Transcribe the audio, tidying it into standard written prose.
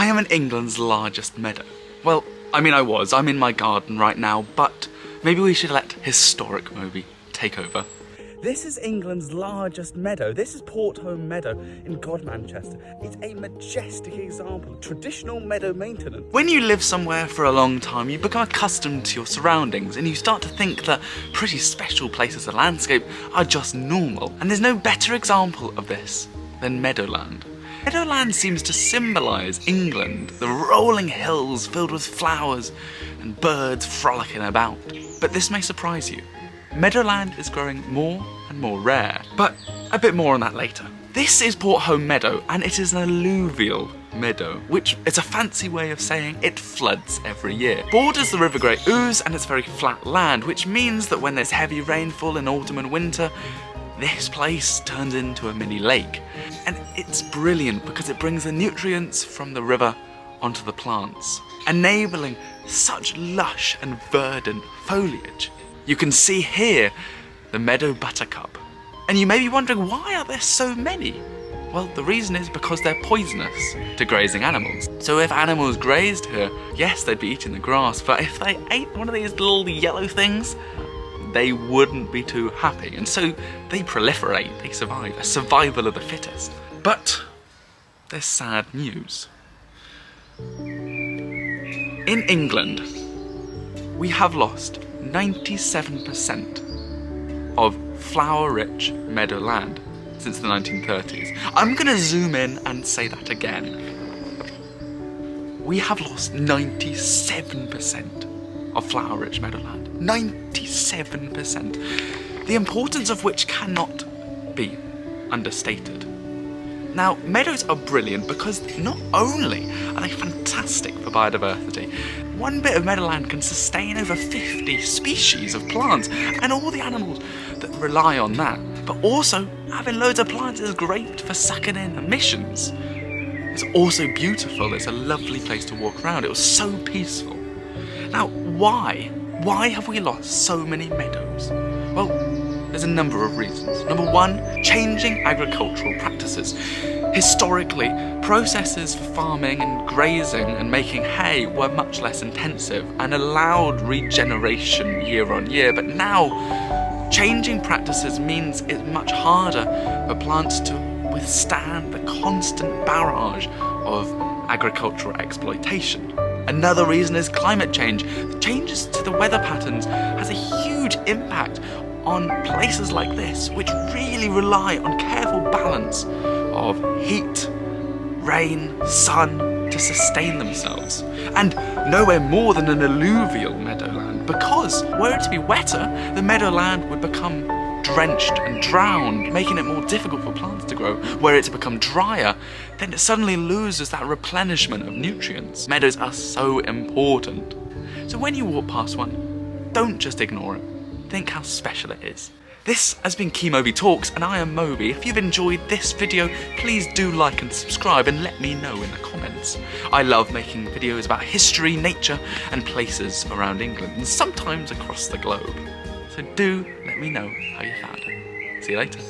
I am in England's largest meadow. Well, I'm in my garden right now, but maybe we should let historic Moby take over. This is England's largest meadow. This is Porthome Meadow in Godmanchester. It's a majestic example of traditional meadow maintenance. When you live somewhere for a long time, you become accustomed to your surroundings and you start to think that pretty special places of landscape are just normal. And there's no better example of this than Meadowland. Meadowland seems to symbolise England, the rolling hills filled with flowers and birds frolicking about. But this may surprise you. Meadowland is growing more and more rare, but a bit more on that later. This is Porthome Meadow, and it is an alluvial meadow, which is a fancy way of saying it floods every year. Borders the River Great Ouse, and it's very flat land, which means that when there's heavy rainfall in autumn and winter, this place turns into a mini lake. And it's brilliant because it brings the nutrients from the river onto the plants, enabling such lush and verdant foliage. You can see here the meadow buttercup. And you may be wondering, why are there so many? Well, the reason is because they're poisonous to grazing animals. So if animals grazed here, yes, they'd be eating the grass, but if they ate one of these little yellow things, they wouldn't be too happy. And so they proliferate, they survive, a survival of the fittest. But there's sad news. In England, we have lost 97% of flower-rich meadowland since the 1930s. I'm gonna zoom in and say that again. We have lost 97% of flower-rich meadowland. 97%. The importance of which cannot be understated. Now, meadows are brilliant because not only are they fantastic for biodiversity, one bit of meadowland can sustain over 50 species of plants and all the animals that rely on that. But also, having loads of plants is great for sucking in emissions. It's also beautiful, it's a lovely place to walk around, it was so peaceful. Now, why? Why have we lost so many meadows? Well, there's a number of reasons. Number one, changing agricultural practices. Historically, processes for farming and grazing and making hay were much less intensive and allowed regeneration year on year, but now changing practices means it's much harder for plants to withstand the constant barrage of agricultural exploitation. Another reason is climate change. The changes to the weather patterns has a huge impact on places like this, which really rely on careful balance of heat, rain, sun to sustain themselves. And nowhere more than an alluvial meadowland, because were it to be wetter, the meadowland would become drenched and drowned, making it more difficult for plants to grow. Were it to become drier, then it suddenly loses that replenishment of nutrients. Meadows are so important. So when you walk past one, don't just ignore it. Think how special it is. This has been Key Moby Talks, and I am Moby. If you've enjoyed this video, please do like and subscribe and let me know in the comments. I love making videos about history, nature and places around England, and sometimes across the globe. So do let me know how you found it. See you later.